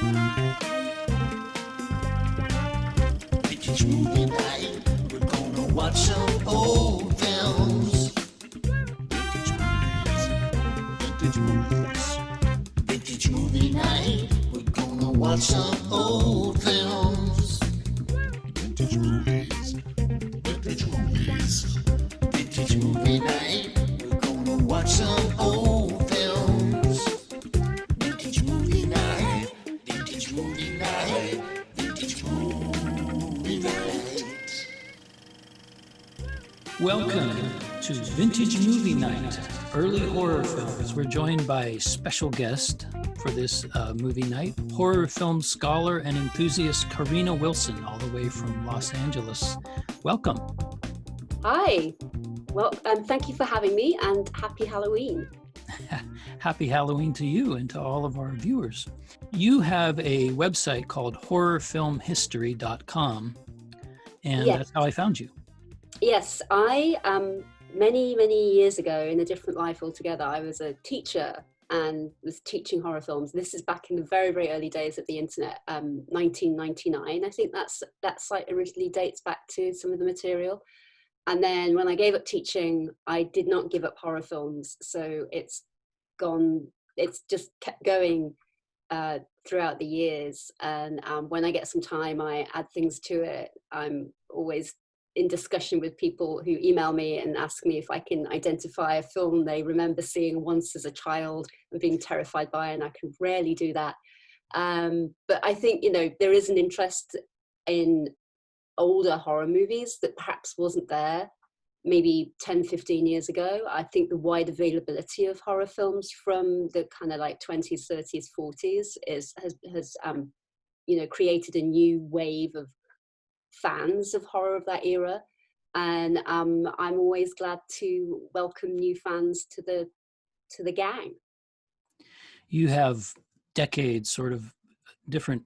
Vintage movie night. We're gonna watch some old films. Vintage movies. Vintage movie night. We're gonna watch some old films. Vintage movies. Vintage movies. Vintage movie night. We're gonna watch some old films. Vintage movie night. Vintage movie night. Vintage movie night. Welcome to Vintage Movie Night, early horror films. We're joined by a special guest for this movie night, horror film scholar and enthusiast Karina Wilson, all the way from Los Angeles. Welcome. Hi. Well, thank you for having me, and happy Halloween. Happy Halloween to you and to all of our viewers. You have a website called horrorfilmhistory.com, and Yes. that's how I found you. Yes, I many years ago, in a different life altogether, I was a teacher and was teaching horror films. This is back in the very early days of the internet, 1999. I think that site originally dates back to some of the material. And then when I gave up teaching, I did not give up horror films. So it's just kept going throughout the years. And when I get some time, I add things to it. I'm always in discussion with people who email me and ask me if I can identify a film they remember seeing once as a child and being terrified by, and I can rarely do that. But I think, there is an interest in older horror movies that perhaps wasn't there maybe 10, 15 years ago. I think the wide availability of horror films from the kind of like 20s, 30s, 40s has created a new wave of fans of horror of that era, and I'm always glad to welcome new fans to the gang. You have decades, sort of different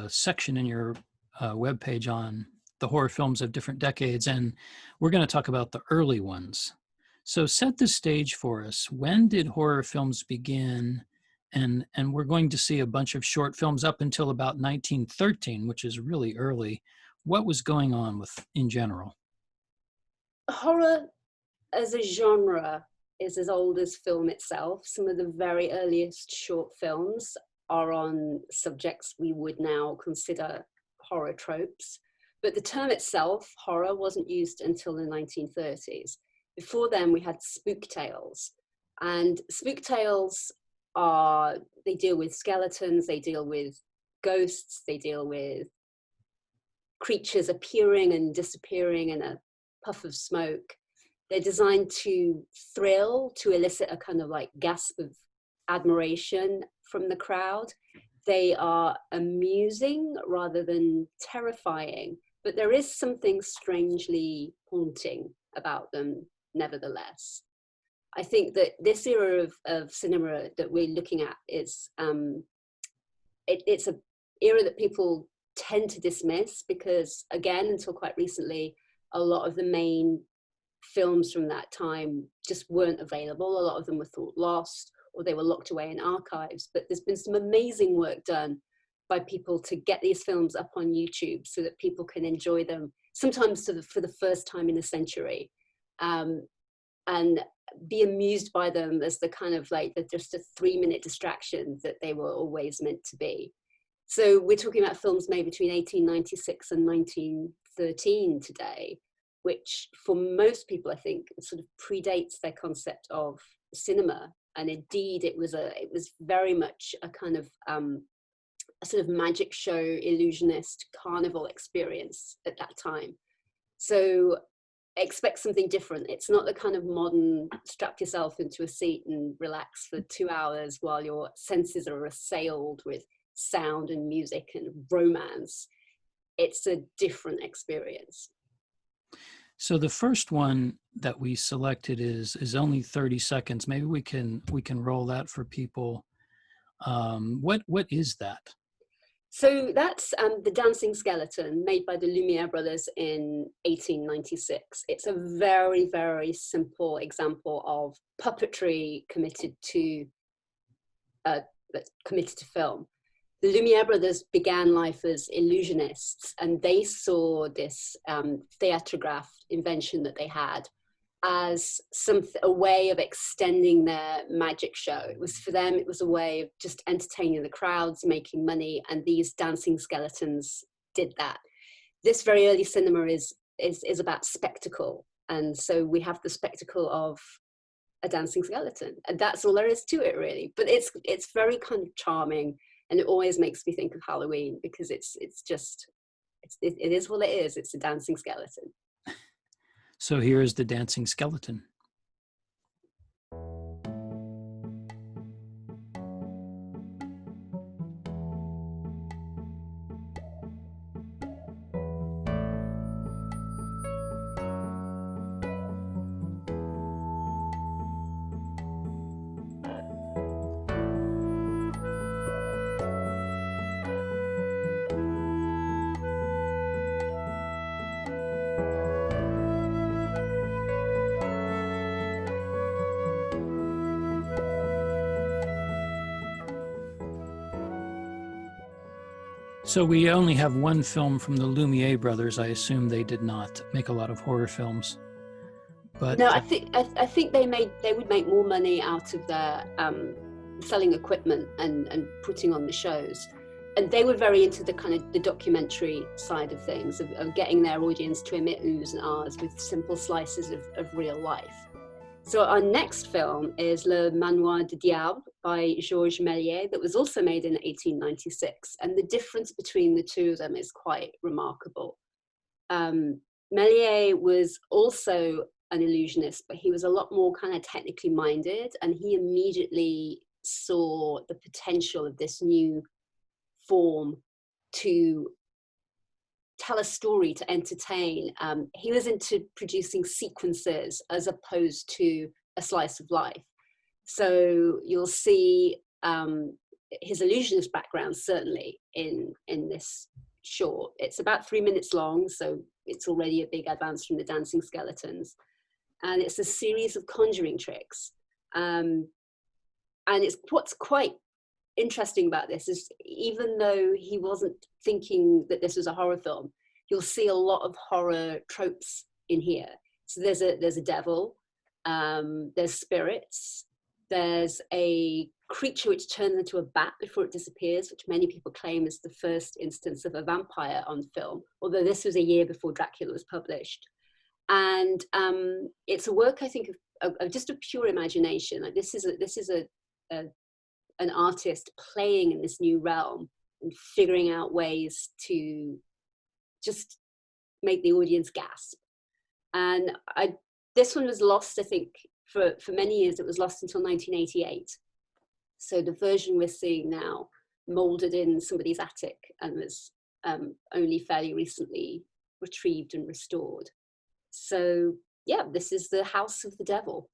section in your webpage on the horror films of different decades, and we're going to talk about the early ones. So set the stage for us. When did horror films begin? And we're going to see a bunch of short films up until about 1913, which is really early. What was going on in general? Horror as a genre is as old as film itself. Some of the very earliest short films are on subjects we would now consider horror tropes. But the term itself, horror, wasn't used until the 1930s. Before then, we had spook tales. And spook tales they deal with skeletons, they deal with ghosts, they deal with creatures appearing and disappearing in a puff of smoke. They're designed to thrill, to elicit a kind of like gasp of admiration from the crowd. They are amusing rather than terrifying, but there is something strangely haunting about them nevertheless. I think that this era of cinema that we're looking at is, it's an era that people tend to dismiss because, again, until quite recently, a lot of the main films from that time just weren't available. A lot of them were thought lost, or they were locked away in archives. But there's been some amazing work done by people to get these films up on YouTube so that people can enjoy them, sometimes for the first time in a century, and be amused by them as the kind of like just a 3-minute distraction that they were always meant to be. So we're talking about films made between 1896 and 1913 today, which for most people, I think, sort of predates their concept of cinema. And indeed, it was very much a kind of a sort of magic show, illusionist carnival experience at that time. So expect something different. It's not the kind of modern strap yourself into a seat and relax for 2 hours while your senses are assailed with sound and music and romance. It's a different experience. So the first one that we selected is only 30 seconds. Maybe we can roll that for people. What is that? So that's The Dancing Skeleton, made by the Lumiere brothers in 1896. It's a very, very simple example of puppetry committed to film. the Lumiere brothers began life as illusionists, and they saw this theatrograph invention that they had as a way of extending their magic show. It was, for them, it was a way of just entertaining the crowds, making money, and these dancing skeletons did that. This very early cinema is about spectacle, and so we have the spectacle of a dancing skeleton, and that's all there is to it, really. But it's very kind of charming, and it always makes me think of Halloween, because it is what it is. It's a dancing skeleton. So here's the dancing skeleton. So we only have one film from the Lumiere brothers. I assume they did not make a lot of horror films. But no, I think they would make more money out of their selling equipment and putting on the shows. And they were very into the kind of the documentary side of things, of getting their audience to emit oohs and ahs with simple slices of real life. So our next film is Le Manoir du Diable by Georges Méliès, that was also made in 1896. And the difference between the two of them is quite remarkable. Méliès was also an illusionist, but he was a lot more kind of technically minded, and he immediately saw the potential of this new form to tell a story, to entertain. He was into producing sequences as opposed to a slice of life. So you'll see his illusionist background certainly in this short. It's about 3 minutes long, so it's already a big advance from the dancing skeletons. And it's a series of conjuring tricks. And it's what's quite interesting about this is, even though he wasn't thinking that this was a horror film, you'll see a lot of horror tropes in here. So there's a devil, there's spirits, there's a creature which turns into a bat before it disappears, which many people claim is the first instance of a vampire on film, although this was a year before Dracula was published. And it's a work, I think, of just a pure imagination. Like this is an artist playing in this new realm and figuring out ways to just make the audience gasp. And this one was lost, I think, for many years. It was lost until 1988. So the version we're seeing now molded in somebody's attic and was only fairly recently retrieved and restored. So yeah, this is the House of the Devil.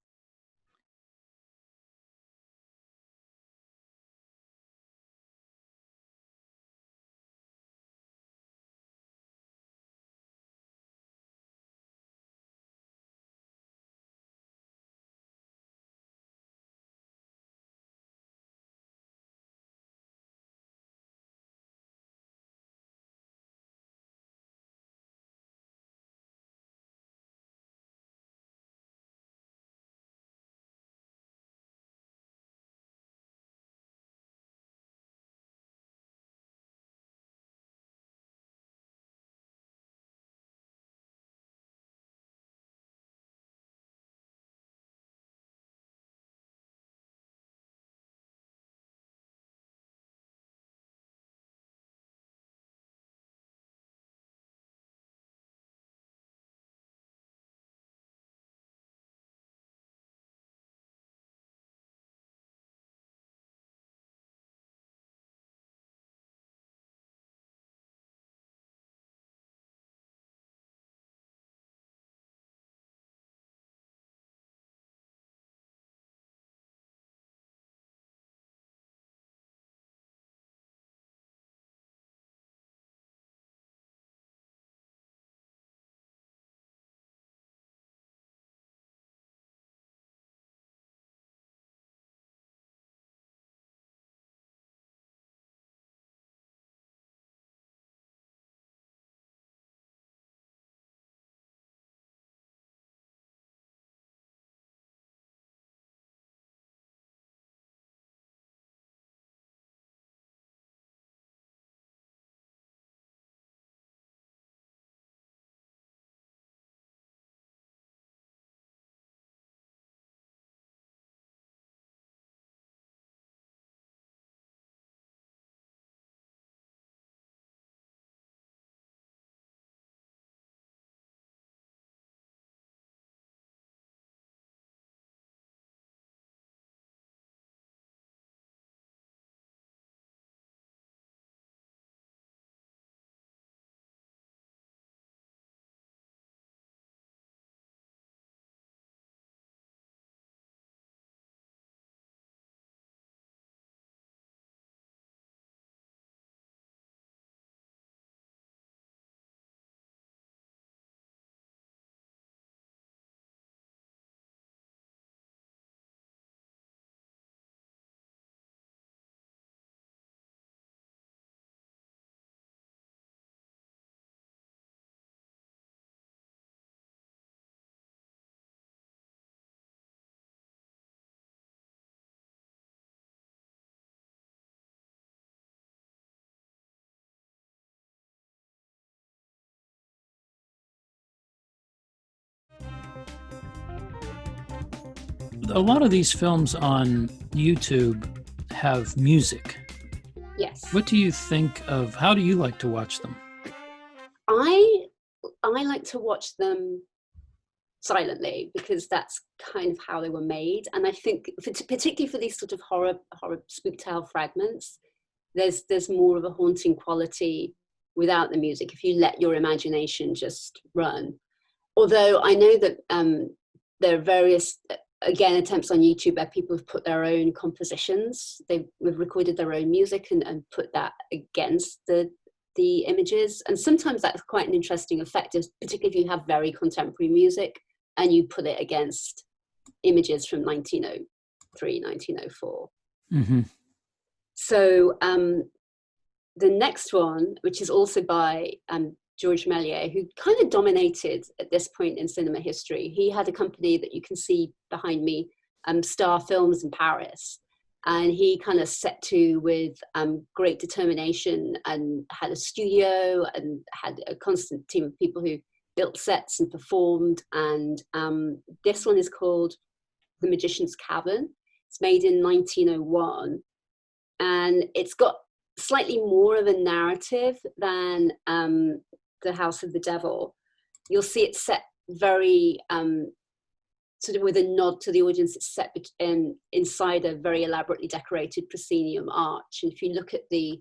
a lot of these films on YouTube have music. Yes. What do you think of, how do you like to watch them? I like to watch them silently because that's kind of how they were made. And I think, particularly for these sort of horror spook tale fragments, there's more of a haunting quality without the music if you let your imagination just run. Although I know that there are various, again, attempts on YouTube where people have put their own compositions. They've recorded their own music and put that against the images. And sometimes that's quite an interesting effect, particularly if you have very contemporary music and you put it against images from 1903, 1904. Mm-hmm. So the next one, which is also by Georges Méliès, who kind of dominated at this point in cinema history. He had a company that you can see behind me, Star Films in Paris. And he kind of set to with great determination and had a studio and had a constant team of people who built sets and performed. And this one is called The Magician's Cavern. It's made in 1901. And it's got slightly more of a narrative than The House of the Devil. You'll see it's set very sort of with a nod to the audience. It's set inside a very elaborately decorated proscenium arch. And if you look at the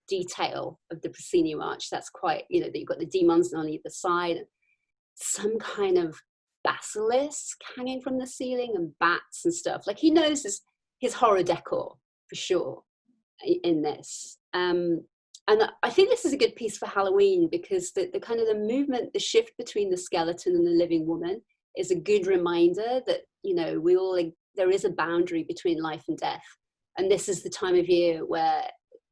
detail of the proscenium arch, that's quite, you've got the demons on either side, some kind of basilisk hanging from the ceiling and bats and stuff. Like, he knows his horror decor for sure in this. And I think this is a good piece for Halloween because the kind of the movement, the shift between the skeleton and the living woman is a good reminder that, there is a boundary between life and death. And this is the time of year where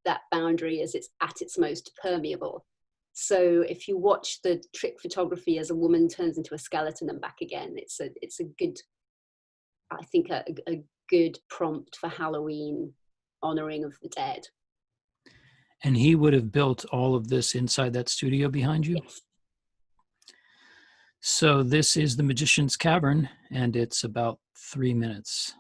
that boundary is at its most permeable. So if you watch the trick photography as a woman turns into a skeleton and back again, it's a good, I think, a good prompt for Halloween honoring of the dead. And he would have built all of this inside that studio behind you? Yes. So this is The Magician's Cavern, and it's about 3 minutes.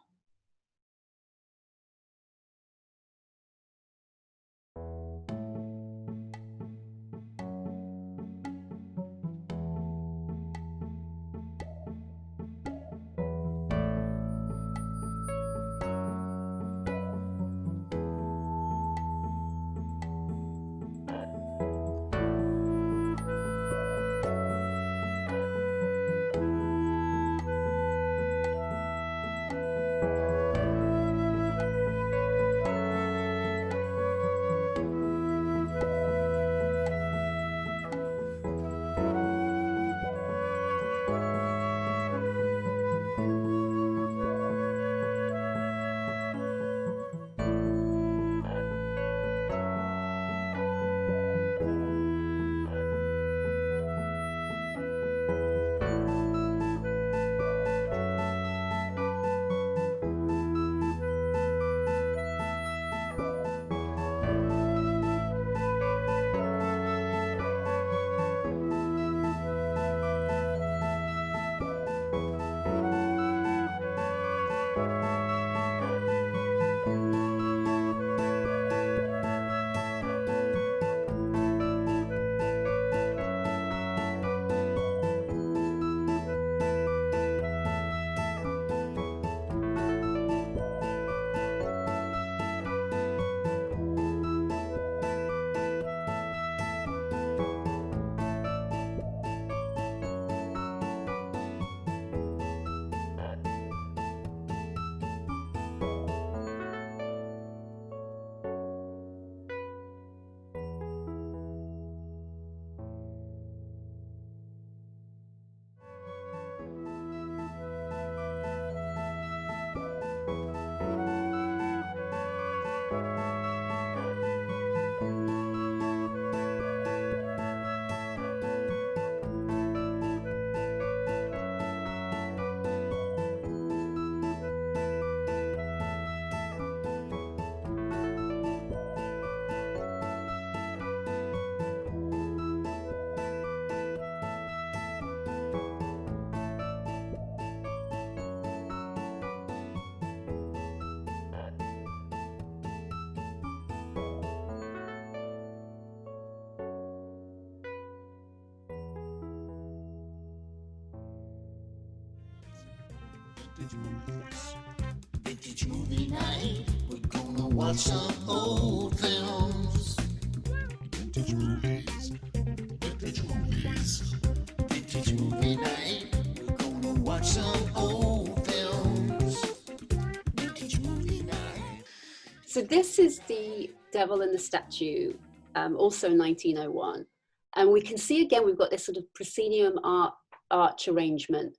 Vintage movie night. We're gonna watch some old films. Vintage movies. Vintage movies. Vintage movie night. We're gonna watch some old films. Vintage movie night. So this is the Devil and the Statue, also 1901. And we can see again, we've got this sort of proscenium arch arrangement.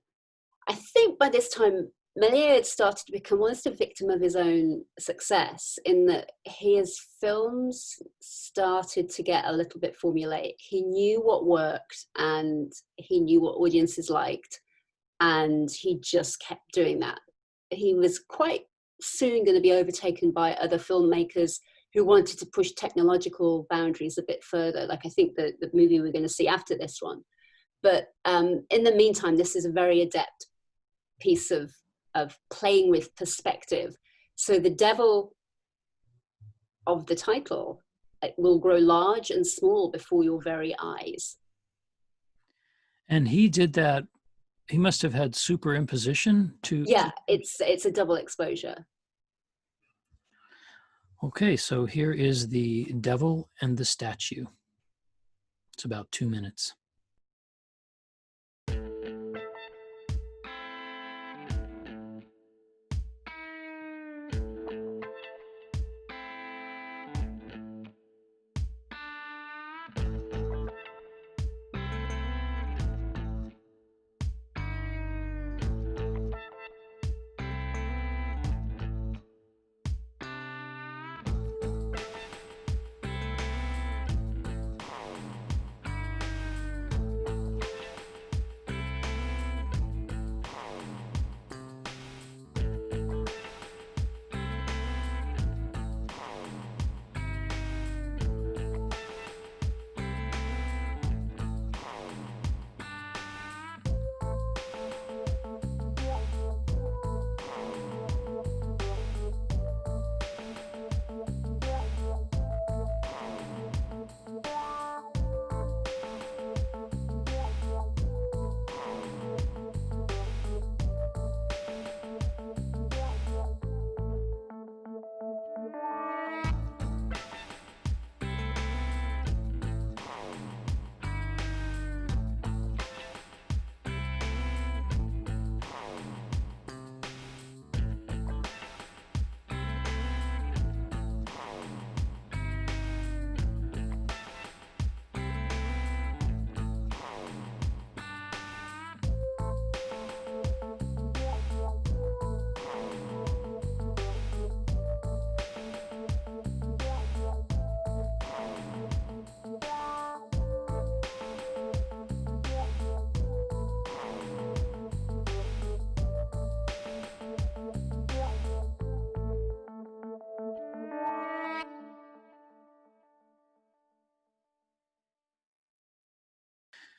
I think by this time, Méliès had started to become almost a victim of his own success in that his films started to get a little bit formulaic. He knew what worked and he knew what audiences liked, and he just kept doing that. He was quite soon going to be overtaken by other filmmakers who wanted to push technological boundaries a bit further, like I think the movie we're going to see after this one. But in the meantime, this is a very adept piece of playing with perspective. So the devil of the title will grow large and small before your very eyes. And he did that. He must have had superimposition to. Yeah, it's a double exposure. Okay, so here is the Devil and the Statue. It's about 2 minutes.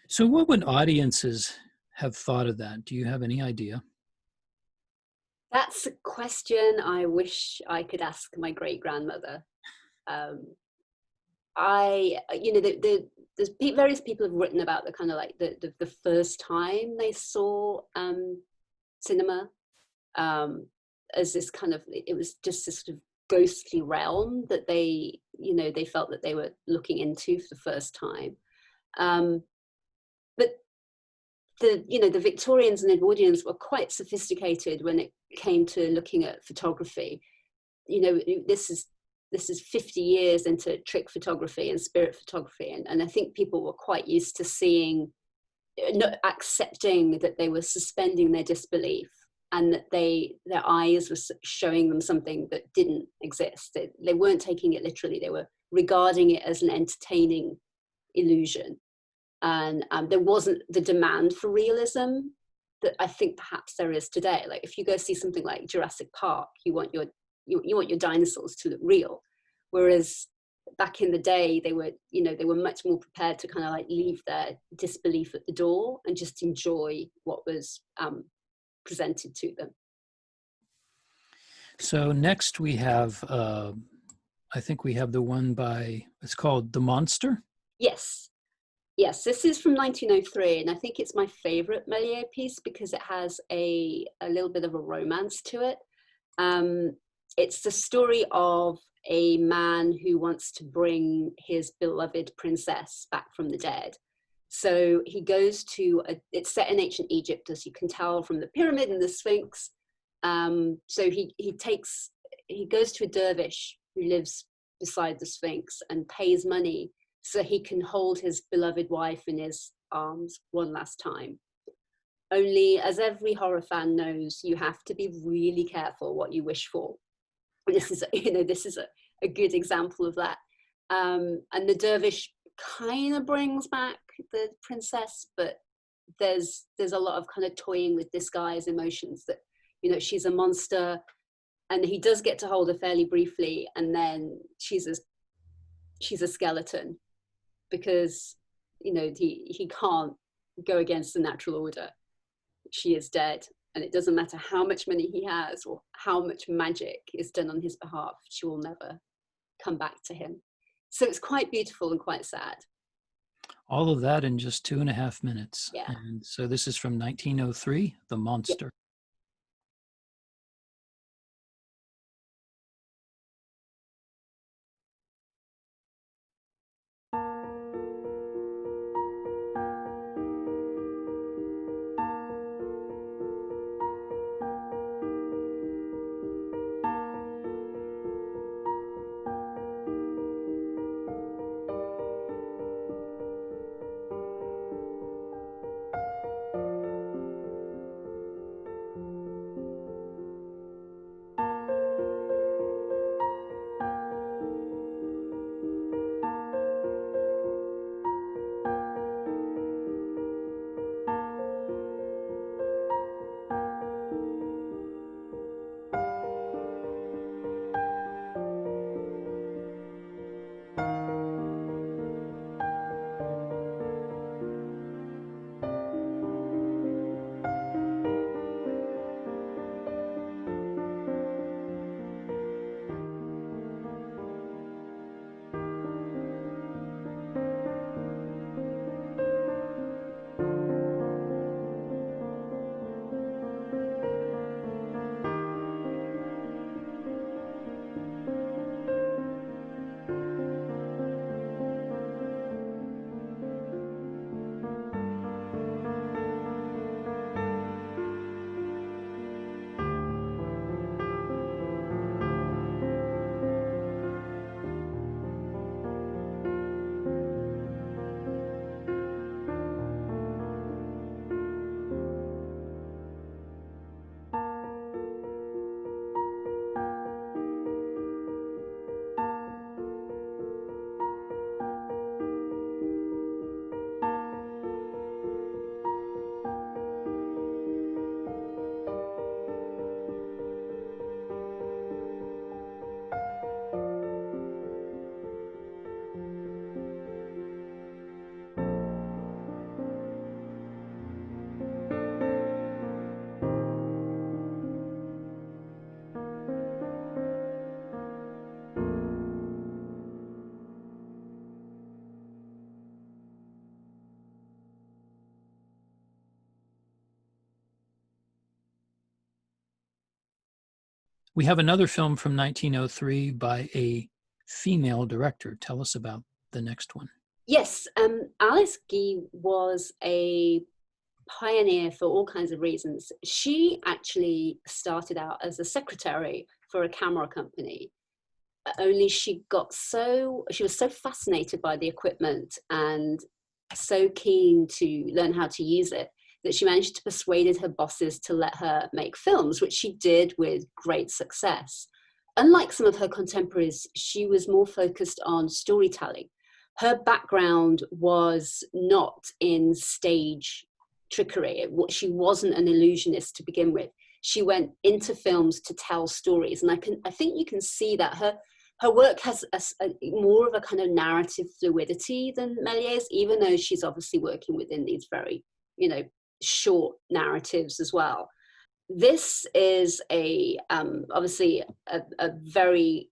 So what would audiences have thought of that? Do you have any idea? That's a question I wish I could ask my great grandmother. There's various people have written about the kind of like the first time they saw cinema as this kind of, it was just this sort of ghostly realm that they felt that they were looking into for the first time. But the Victorians and Edwardians were quite sophisticated when it came to looking at photography. This is 50 years into trick photography and spirit photography, and I think people were quite used to seeing, not accepting that they were suspending their disbelief and that their eyes were showing them something that didn't exist. They weren't taking it literally. They were regarding it as an entertaining illusion. And there wasn't the demand for realism that I think perhaps there is today. Like if you go see something like Jurassic Park, you want your dinosaurs to look real, whereas back in the day they were much more prepared to kind of like leave their disbelief at the door and just enjoy what was presented to them. So next we have, I think we have the one by, it's called The Monster. Yes. Yes, this is from 1903, and I think it's my favorite Méliès piece because it has a little bit of a romance to it. It's the story of a man who wants to bring his beloved princess back from the dead. So he goes to, it's set in ancient Egypt, as you can tell from the pyramid and the Sphinx. So he goes to a dervish who lives beside the Sphinx and pays money so he can hold his beloved wife in his arms one last time. Only, as every horror fan knows, you have to be really careful what you wish for. This is, this is a good example of that. And the dervish kind of brings back the princess, but there's a lot of kind of toying with disguise emotions that, she's a monster, and he does get to hold her fairly briefly, and then she's a skeleton because, he can't go against the natural order. She is dead, and it doesn't matter how much money he has or how much magic is done on his behalf, she will never come back to him. So it's quite beautiful and quite sad. All of that in just 2.5 minutes. Yeah. And so this is from 1903, The Monster. We have another film from 1903 by a female director. Tell us about the next one. Yes, Alice Guy was a pioneer for all kinds of reasons. She actually started out as a secretary for a camera company. Only she was so fascinated by the equipment and so keen to learn how to use it that she managed to persuade her bosses to let her make films, which she did with great success. Unlike some of her contemporaries, she was more focused on storytelling. Her background was not in stage trickery. She wasn't an illusionist to begin with. She went into films to tell stories, and I think you can see that her work has more of a kind of narrative fluidity than Méliès, even though she's obviously working within these very, short narratives as well. This is obviously a very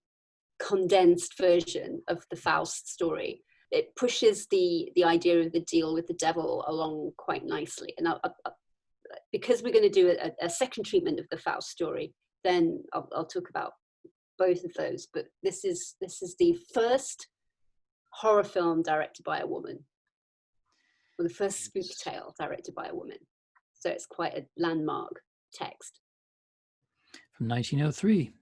condensed version of the Faust story. it pushes the idea of the deal with the devil along quite nicely. And because we're going to do a second treatment of the Faust story, then I'll talk about both of those. But this is the first horror film directed by a woman, or the first spook tale directed by a woman. So it's quite a landmark text. From 1903.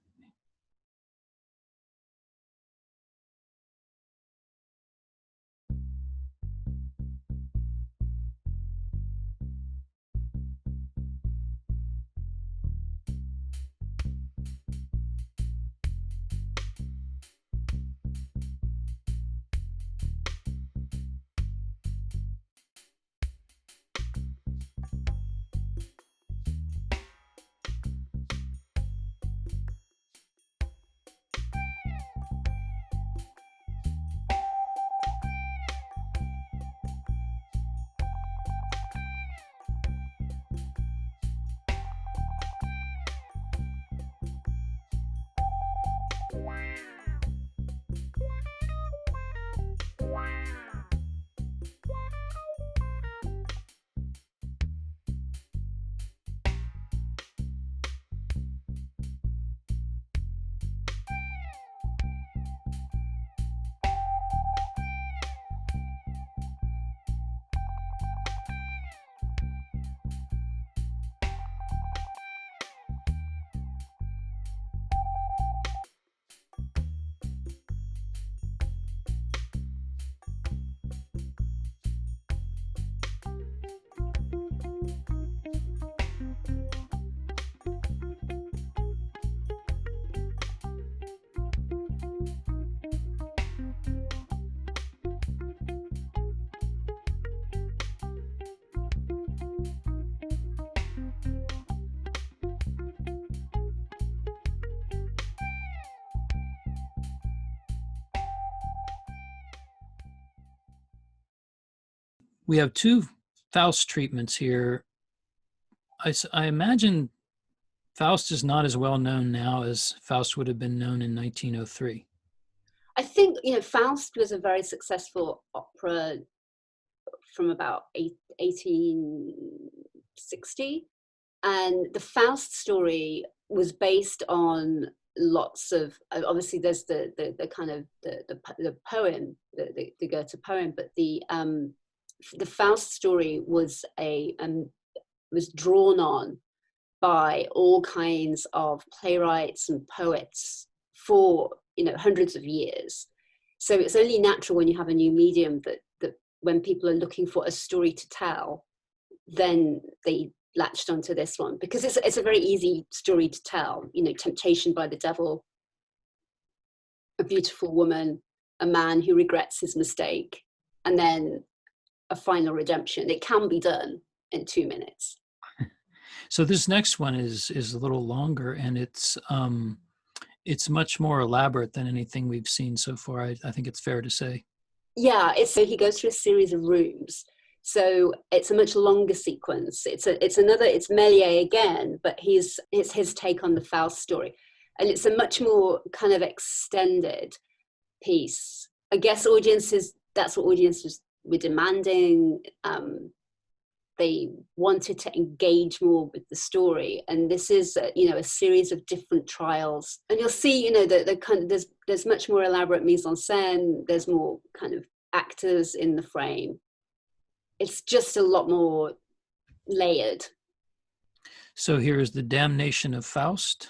We have two Faust treatments here. I imagine Faust is not as well known now as Faust would have been known in 1903. I think, Faust was a very successful opera from about 1860. And the Faust story was based on lots of, obviously there's the kind of the poem, the Goethe poem, but the Faust story was was drawn on by all kinds of playwrights and poets for hundreds of years. So it's only natural when you have a new medium that when people are looking for a story to tell, then they latched onto this one, because it's a very easy story to tell. Temptation by the devil, a beautiful woman, a man who regrets his mistake, and then a final redemption. It can be done in 2 minutes. So this next one is a little longer, and it's much more elaborate than anything we've seen so far. I think it's fair to say. Yeah, so he goes through a series of rooms. So it's a much longer sequence. It's Méliès again, but it's his take on the Faust story, and it's a much more kind of extended piece. I guess that's what audiences were demanding. They wanted to engage more with the story, and this is a series of different trials. And you'll see, the kind of there's much more elaborate mise en scène. There's more kind of actors in the frame. It's just a lot more layered. So here is the Damnation of Faust.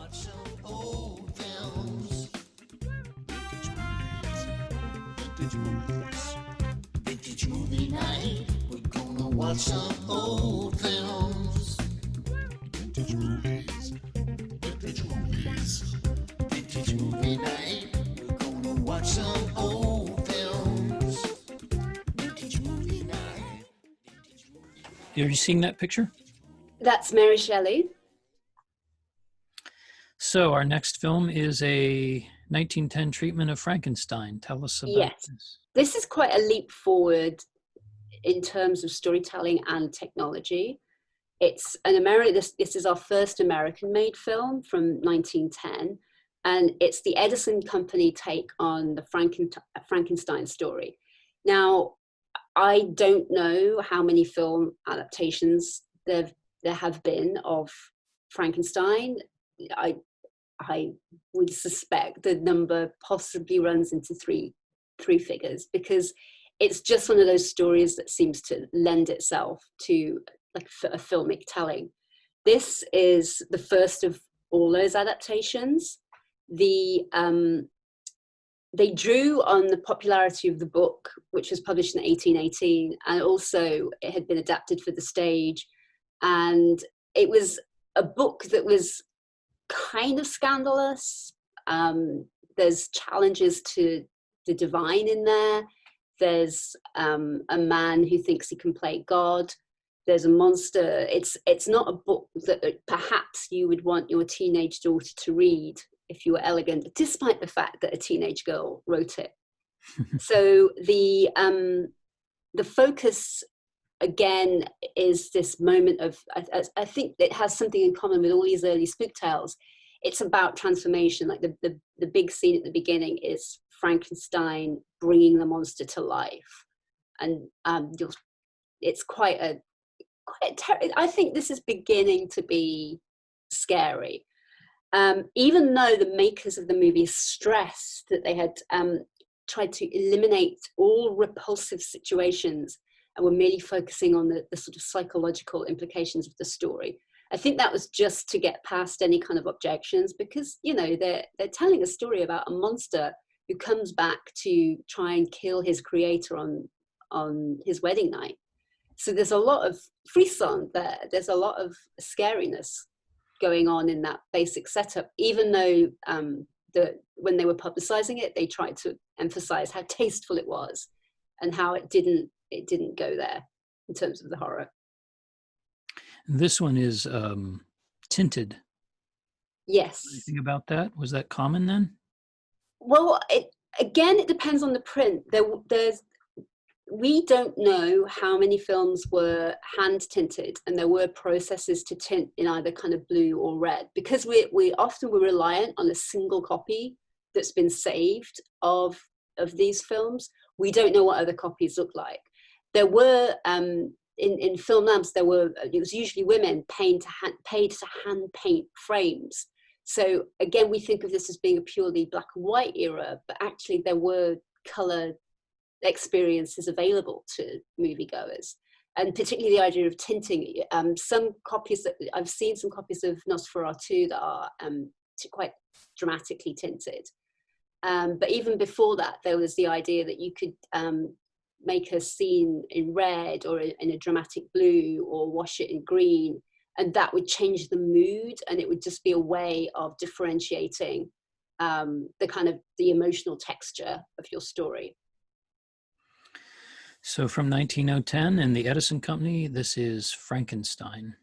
Watch some old films. Vintage movie night. We're gonna watch some old films. Vintage movies. Vintage movies. Vintage movie night. We're gonna watch some old films. Vintage movie night. Are you seeing that picture? That's Mary Shelley. So our next film is a 1910 treatment of Frankenstein. Tell us about Yes. this. This is quite a leap forward in terms of storytelling and technology. It's an this is our first American-made film from 1910, and it's the Edison Company take on the Frankenstein story. Now, I don't know how many film adaptations there have been of Frankenstein. I would suspect the number possibly runs into three figures, because it's just one of those stories that seems to lend itself to like a filmic telling. This is the first of all those adaptations. They drew on the popularity of the book, which was published in 1818, and also it had been adapted for the stage. And it was a book that was kind of scandalous. There's challenges to the divine in there. There's a man who thinks he can play God. There's a monster. It's not a book that perhaps you would want your teenage daughter to read if you were elegant, despite the fact that a teenage girl wrote it. So the focus again is this moment of, I think it has something in common with all these early spook tales. It's about transformation. Like the big scene at the beginning is Frankenstein bringing the monster to life, and it's quite a I think this is beginning to be scary. Even though the makers of the movie stressed that they had tried to eliminate all repulsive situations and were merely focusing on the sort of psychological implications of the story. I think that was just to get past any kind of objections, because, you know, they're telling a story about a monster who comes back to try and kill his creator on his wedding night. So there's a lot of frisson there. There's a lot of scariness going on in that basic setup, even though when they were publicizing it, they tried to emphasize how tasteful it was and how it didn't go there in terms of the horror. This one is tinted. Yes. Anything about that? Was that common then? Well, it depends on the print. We don't know how many films were hand tinted, and there were processes to tint in either kind of blue or red, because we often were reliant on a single copy that's been saved of these films. We don't know what other copies look like. There were in film lamps, it was usually women paid to hand paint frames. So again, we think of this as being a purely black and white era, but actually there were color experiences available to moviegoers, and particularly the idea of tinting. Some copies that I've seen, some copies of Nosferatu that are quite dramatically tinted. But even before that, there was the idea that you could make a scene in red or in a dramatic blue, or wash it in green, and that would change the mood, and it would just be a way of differentiating the emotional texture of your story. So from 1910 and the Edison Company, this is Frankenstein.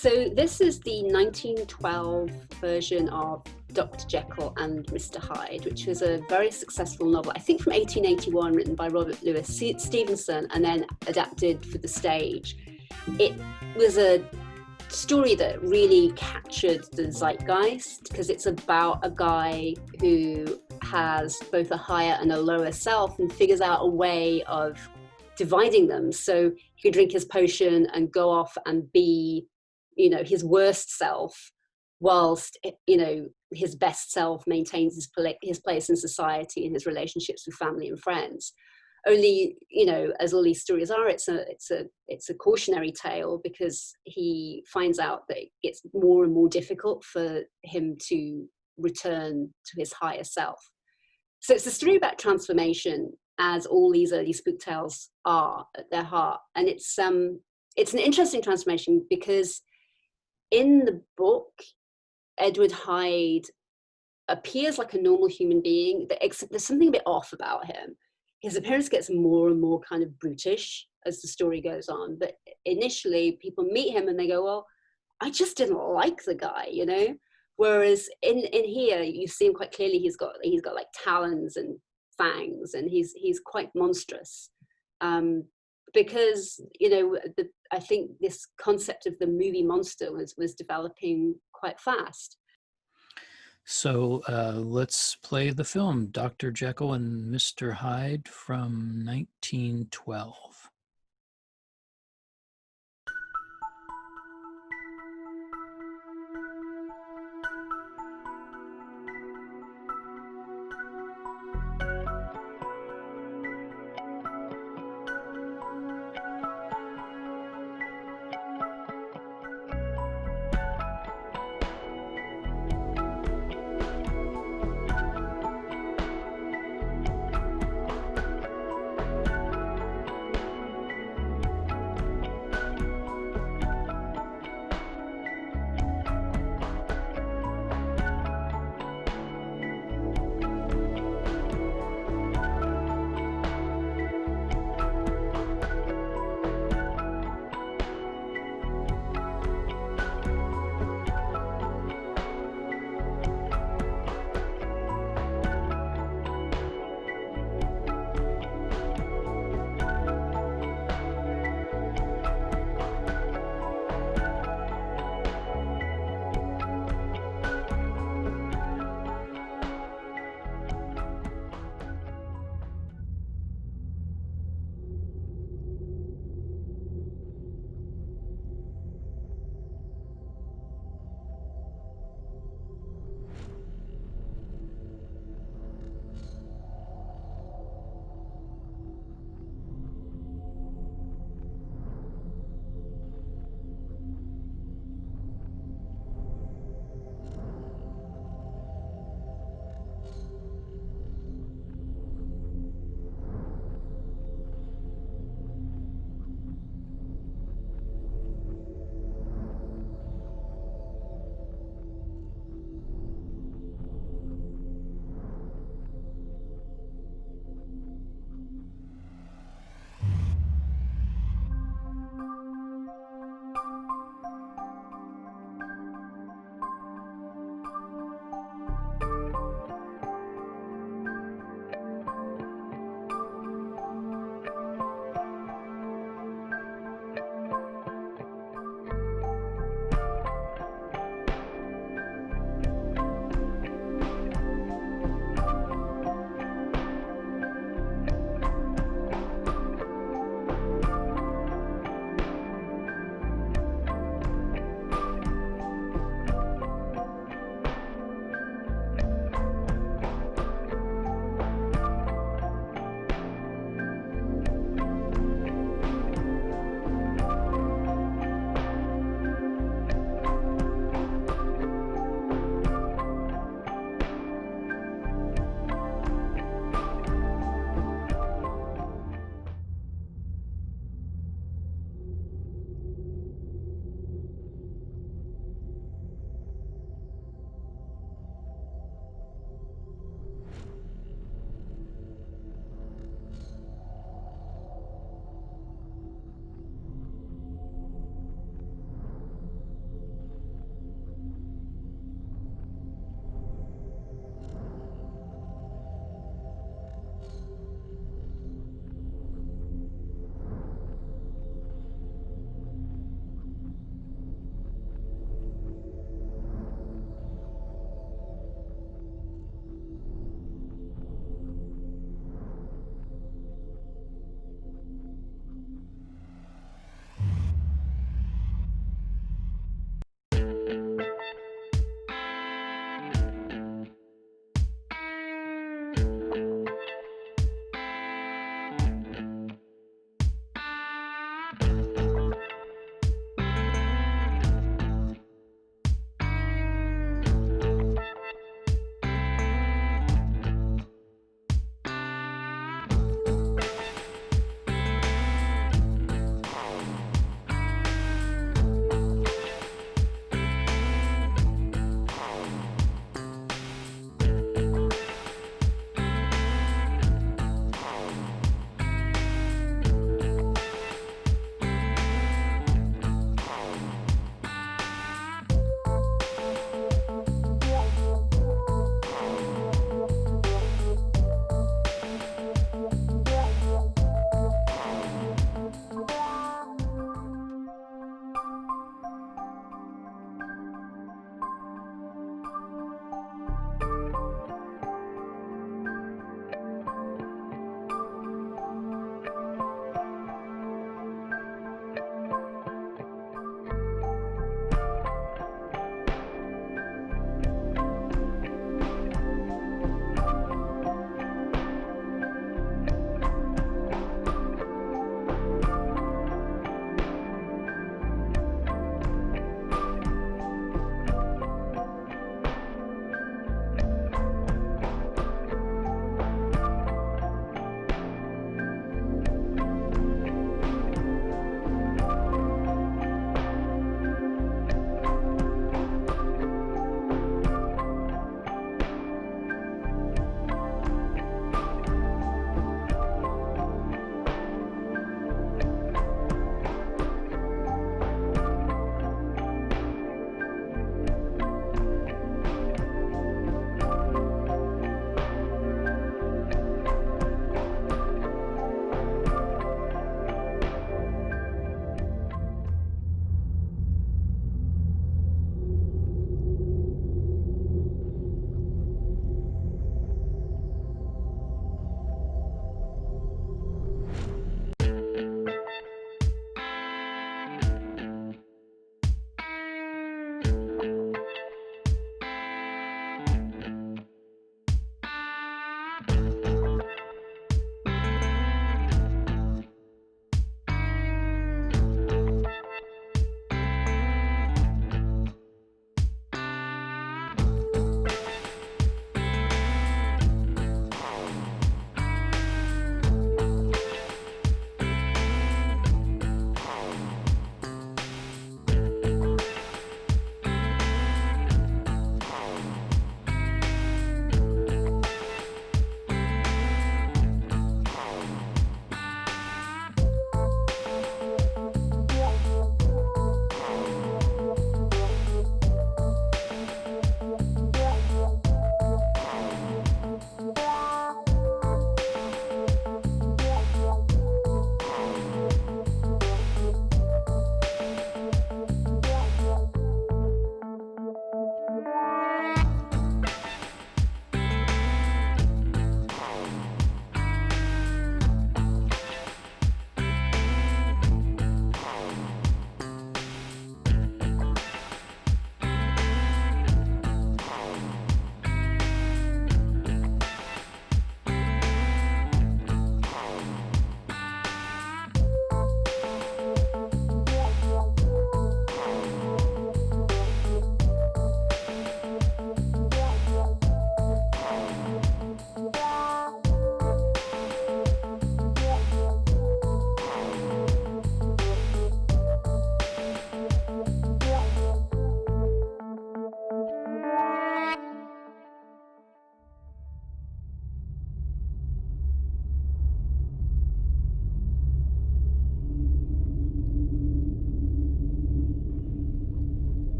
So this is the 1912 version of Dr. Jekyll and Mr. Hyde, which was a very successful novel, I think from 1881, written by Robert Louis Stevenson and then adapted for the stage. It was a story that really captured the zeitgeist because it's about a guy who has both a higher and a lower self and figures out a way of dividing them. So he can drink his potion and go off and be, his worst self, whilst, his best self maintains his place in society and his relationships with family and friends. Only, as all these stories are, it's a cautionary tale because he finds out that it's more and more difficult for him to return to his higher self. So it's a story about transformation, as all these early spook tales are at their heart. And it's an interesting transformation because in the book, Edward Hyde appears like a normal human being. There's something a bit off about him. His appearance gets more and more kind of brutish as the story goes on. But initially, people meet him and they go, well, I just didn't like the guy, Whereas in here, you see him quite clearly. He's got like talons and fangs, and he's quite monstrous. Because I think this concept of the movie monster was developing quite fast. So let's play the film Dr. Jekyll and Mr. Hyde from 1912.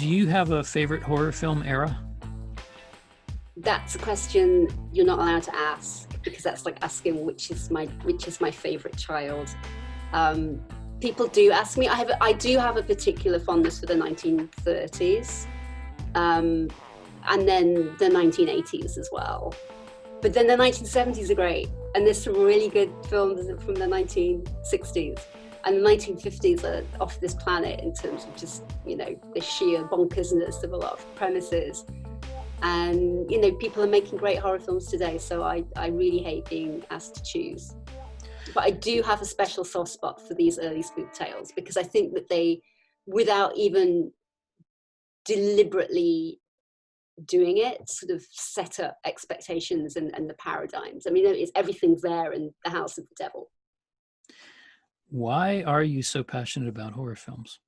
Do you have a favorite horror film era? That's a question you're not allowed to ask, because that's like asking which is my favorite child. People do ask me. I do have a particular fondness for the 1930s, and then the 1980s as well. But then the 1970s are great, and there's some really good films from the 1960s. And the 1950s are off this planet in terms of just, the sheer bonkersness of a lot of premises. And, people are making great horror films today, so I really hate being asked to choose. But I do have a special soft spot for these early spook tales, because I think that they, without even deliberately doing it, sort of set up expectations and the paradigms. I mean, everything's there in The House of the Devil. Why are you so passionate about horror films?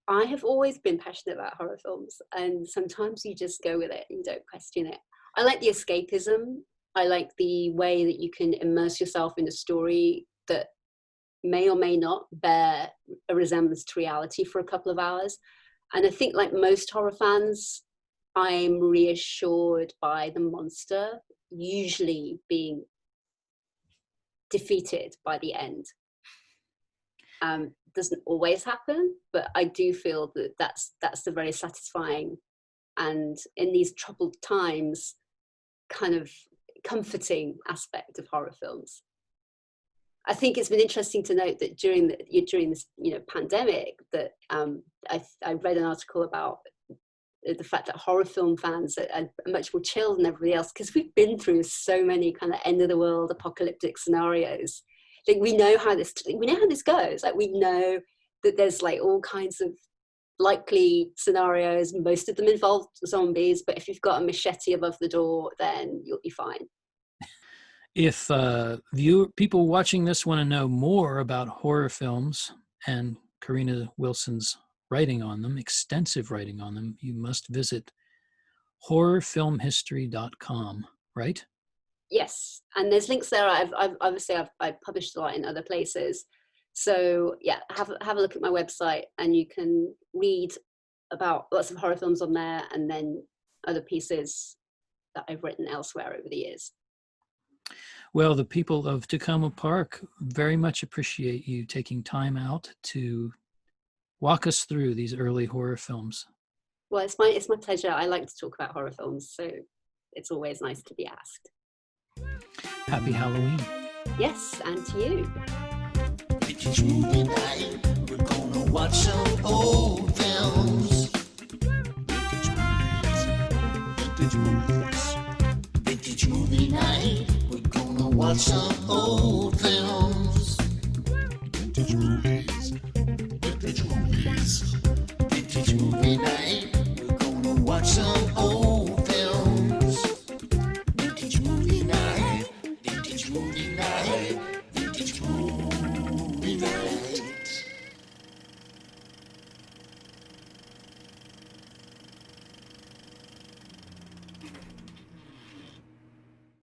I have always been passionate about horror films, and sometimes you just go with it and don't question it. I like the escapism. I like the way that you can immerse yourself in a story that may or may not bear a resemblance to reality for a couple of hours. And I think, like most horror fans, I'm reassured by the monster usually being defeated by the end. Doesn't always happen, but I do feel that that's the very satisfying, and in these troubled times, kind of comforting aspect of horror films. I think it's been interesting to note that during this pandemic, that I read an article about the fact that horror film fans are much more chilled than everybody else, because we've been through so many kind of end of the world apocalyptic scenarios. Like, we know how this goes. Like, we know that there's like all kinds of likely scenarios. Most of them involve zombies, but if you've got a machete above the door, then you'll be fine. If people watching this want to know more about horror films and Karina Wilson's writing on them, extensive writing on them, you must visit horrorfilmhistory.com, right? Yes, and there's links there. I've published a lot in other places, so yeah, have a look at my website, and you can read about lots of horror films on there, and then other pieces that I've written elsewhere over the years. Well, the people of Takoma Park very much appreciate you taking time out to walk us through these early horror films. Well, it's my pleasure. I like to talk about horror films, so it's always nice to be asked. Happy Halloween. Yes, and to you. It's movie night. We're gonna watch some old films. Vintage movies. Vintage movie night. We're gonna watch some old films. Vintage movies. Vintage movies. Vintage movie night. We're gonna watch some old films. Vintage movie night. Vintage movie night. Vintage movie night.